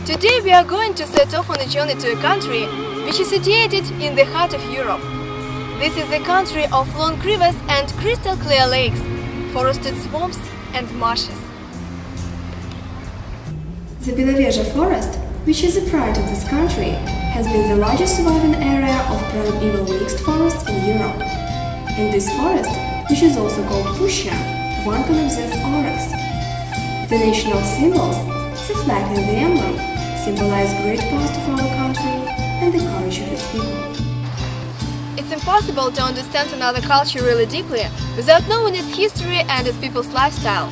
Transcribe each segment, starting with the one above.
Today we are going to set off on a journey to a country which is situated in the heart of Europe. This is the country of long rivers and crystal clear lakes, forested swamps and marshes. The Belarus forest, which is the pride of this country, has been the largest surviving area of primeval mixed forest in Europe. In this forest, which is also called Pusha, one can observe aurochs. The national symbols, the flag and the emblem, symbolize great part of our country and the courage of its people. It's impossible to understand another culture really deeply without knowing its history and its people's lifestyle.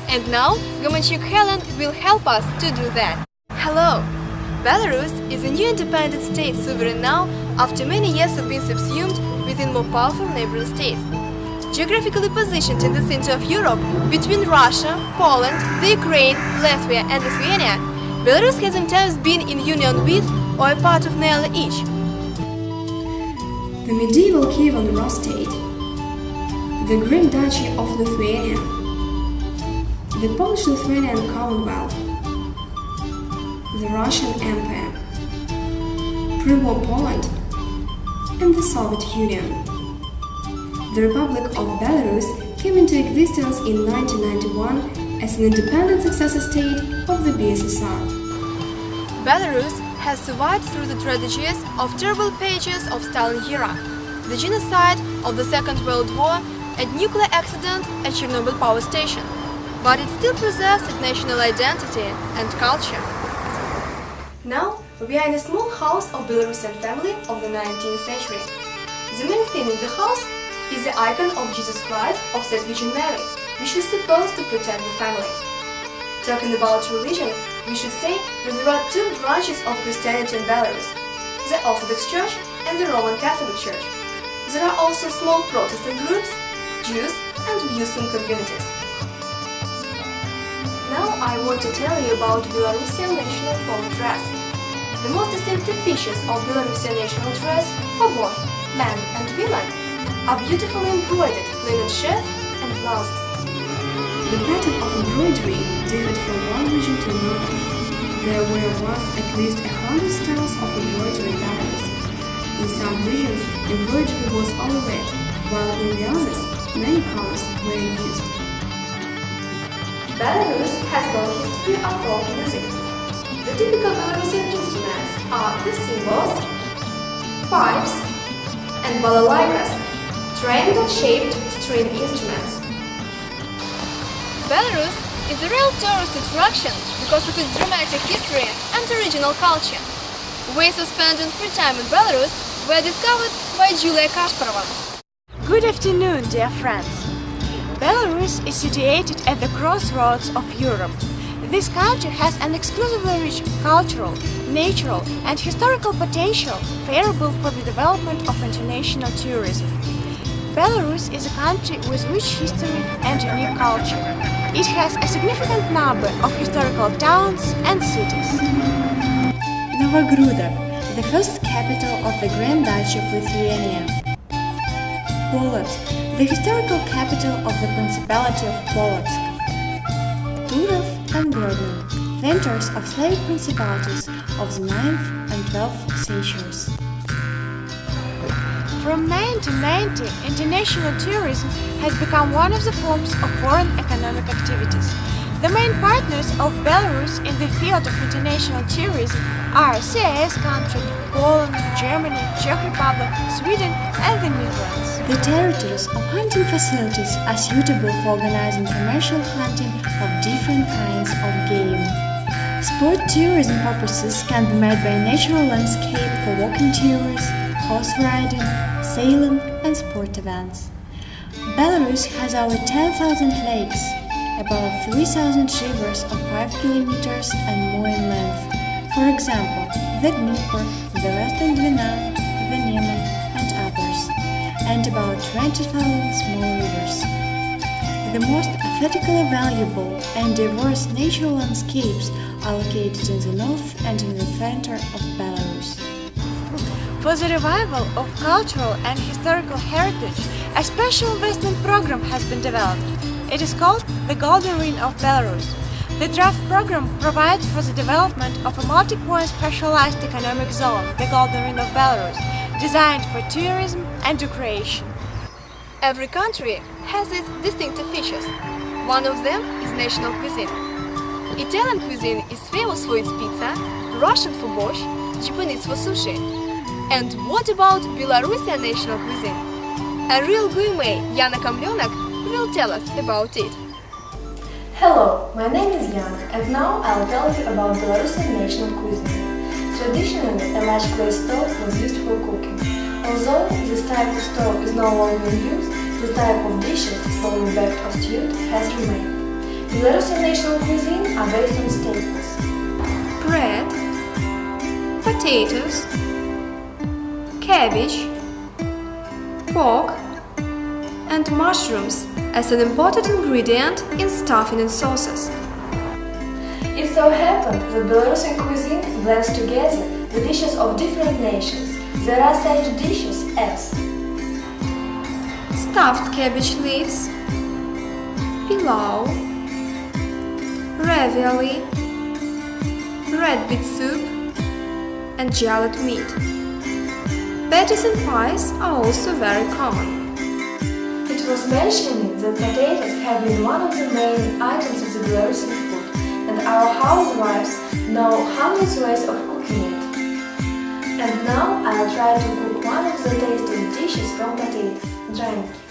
And now, Gomanchuk Helen will help us to do that. Hello! Belarus is a new independent state, sovereign now after many years of being subsumed within more powerful neighboring states. Geographically positioned in the center of Europe, between Russia, Poland, the Ukraine, Latvia and Lithuania, Belarus has sometimes been in union with or a part of nearly each. The medieval Kievan Rus state, the Grand Duchy of Lithuania, the Polish-Lithuanian Commonwealth, the Russian Empire, pre-war Poland, and the Soviet Union. The Republic of Belarus came into existence in 1991 as an independent successor state of the BSSR. Belarus has survived through the tragedies of terrible pages of Stalin era, the genocide of the Second World War, a nuclear accident at Chernobyl power station, but it still preserves its national identity and culture. Now, we are in a small house of Belarusian family of the 19th century. The main thing in the house is the icon of Jesus Christ of St. Virgin Mary, which is supposed to protect the family. Talking about religion, we should say that there are two branches of Christianity in Belarus, the Orthodox Church and the Roman Catholic Church. There are also small Protestant groups, Jews and Muslim communities. Now I want to tell you about Belarusian national folk dress. The most distinctive features of Belarusian national dress for both men and women are beautifully embroidered linen shirts and blouses. The pattern of embroidery differed from one region to another. There were once at least 100 styles of embroidery in Belarus. In some regions, embroidery was all red, while in the others, many colors were used. Belarus has a long history of folk music. The typical Belarusian instruments are the cymbals, pipes, and balalaikas, triangle-shaped string instruments. Belarus is a real tourist attraction because of its dramatic history and original culture. Ways of spending free time in Belarus were discovered by Julia Kasparova. Good afternoon, dear friends! Belarus is situated at the crossroads of Europe. This country has an exclusively rich cultural, natural and historical potential favorable for the development of international tourism. Belarus is a country with rich history and unique culture. It has a significant number of historical towns and cities. Novogruda, the first capital of the Grand Duchy of Lithuania. Polotsk, the historical capital of the Principality of Polotsk. Turov and Grodno, centers of Slavic principalities of the 9th and 12th centuries. From 1990, international tourism has become one of the forms of foreign economic activities. The main partners of Belarus in the field of international tourism are CIS countries, Poland, Germany, Czech Republic, Sweden and the Netherlands. The territories of hunting facilities are suitable for organizing commercial hunting of different kinds of game. Sport tourism purposes can be made by a natural landscape for walking tours, horse riding, sailing and sport events. Belarus has over 10,000 lakes, about 3,000 rivers of 5 kilometers and more in length. For example, the Dnieper, the Western Dwina, the Neman and others, and about 20,000 small rivers. The most aesthetically valuable and diverse natural landscapes are located in the north and in the center of Belarus. For the revival of cultural and historical heritage, a special investment program has been developed. It is called the Golden Ring of Belarus. The draft program provides for the development of a multi-point specialized economic zone, the Golden Ring of Belarus, designed for tourism and recreation. Every country has its distinctive features. One of them is national cuisine. Italian cuisine is famous for its pizza, Russian for borscht, Japanese for sushi. And what about Belarusian national cuisine? A real gourmet, Yana Kamlyonak, will tell us about it. Hello, my name is Yana, and now I'll tell you about Belarusian national cuisine. Traditionally, a large clay stove was used for cooking. Although this type of stove is no longer in use, the type of dishes, slowly baked or stewed, has remained. Belarusian national cuisine are based on staples: Bread, potatoes, cabbage, pork, and mushrooms as an important ingredient in stuffing and sauces. It so happened that Belarusian cuisine blends together the dishes of different nations. There are such dishes as Stuffed cabbage leaves, pilau, ravioli, red beet soup, and jarred meat. Patties and pies are also very common. It was mentioned that potatoes have been one of the main items of the Belarusian food, and our housewives know hundreds ways of cooking it. And now I'll try to cook one of the tastiest dishes from potatoes, dranki.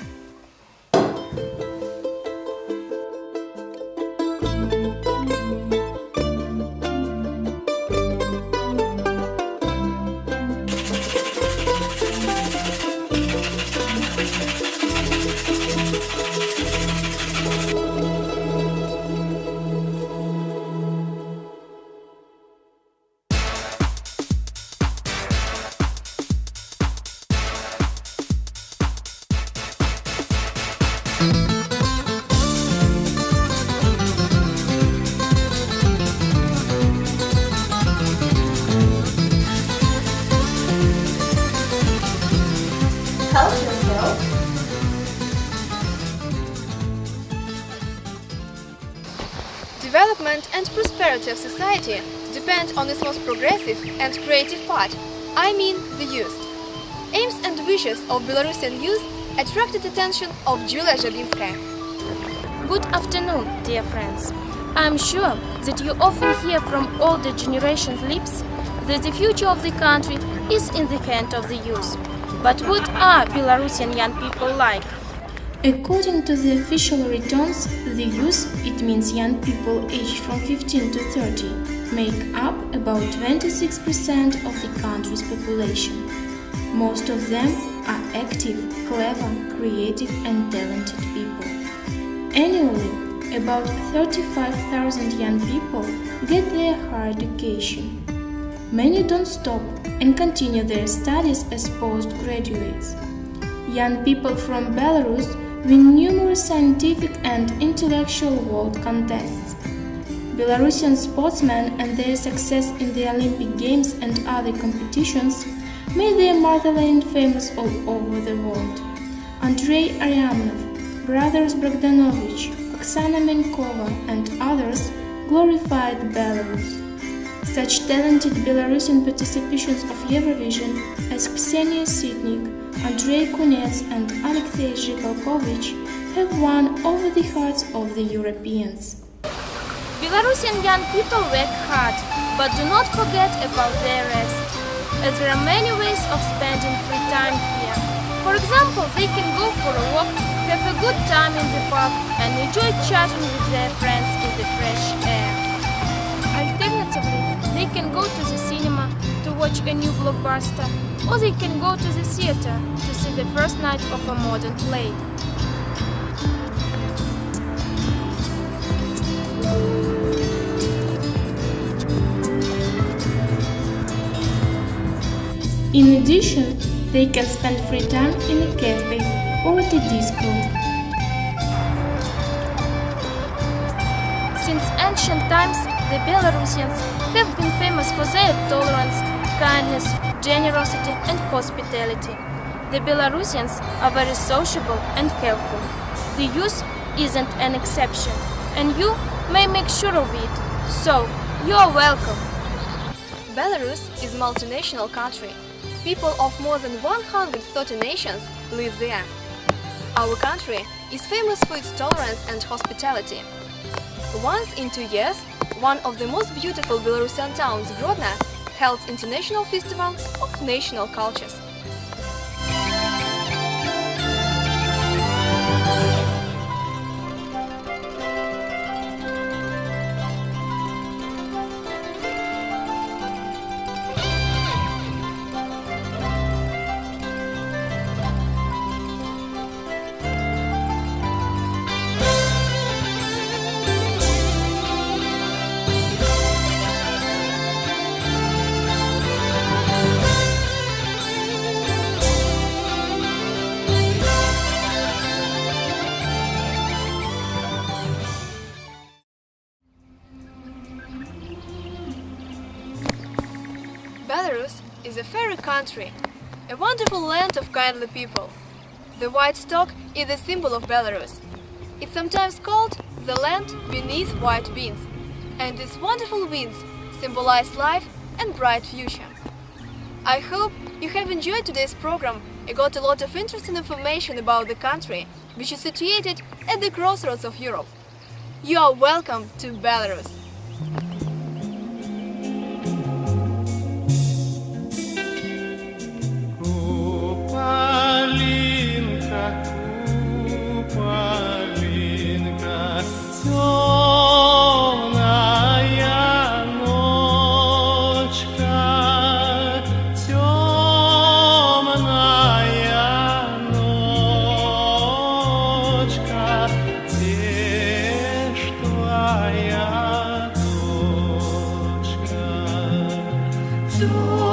Help yourself. Development and prosperity of society depend on its most progressive and creative part, I mean the youth. Aims and wishes of Belarusian youth attracted attention of Julia Jabinskaya. Good afternoon, dear friends. I'm sure that you often hear from older generations' lips that the future of the country is in the hand of the youth. But what are Belarusian young people like? According to the official returns, the youth, it means young people aged from 15 to 30, make up about 26% of the country's population. Most of them are active, clever, creative and talented people. Annually, about 35,000 young people get their higher education. Many don't stop and continue their studies as postgraduates. Young people from Belarus win numerous scientific and intellectual world contests. Belarusian sportsmen and their success in the Olympic Games and other competitions made their motherland famous all over the world. Andrei Aryamnov, brothers Bogdanovich, Oksana Menkova and others glorified Belarus. Such talented Belarusian participations of Eurovision as Ksenia Sitnik, Andrei Kunets and Alexei Zhikalkovich have won over the hearts of the Europeans. Belarusian young people work hard, but do not forget about their rest, as there are many ways of spending free time here. For example, they can go for a walk, have a good time in the park and enjoy chatting with their friends in the fresh air. Alternatively, they can go to the cinema to watch a new blockbuster, or they can go to the theater to see the first night of a modern play. In addition, they can spend free time in a cafe or at a disco. Since ancient times, the Belarusians have been famous for their tolerance, kindness, generosity and hospitality. The Belarusians are very sociable and helpful. The youth isn't an exception, and you may make sure of it. So, you are welcome. Belarus is a multinational country. People of more than 130 nations live there. Our country is famous for its tolerance and hospitality. Once in 2 years, one of the most beautiful Belarusian towns, Grodno, holds International Festival of National Cultures. Belarus is a fairy country, a wonderful land of kindly people. The white stork is the symbol of Belarus. It's sometimes called the land beneath white beans, and its wonderful wings symbolize life and bright future. I hope you have enjoyed today's program and got a lot of interesting information about the country, which is situated at the crossroads of Europe. You are welcome to Belarus! Темная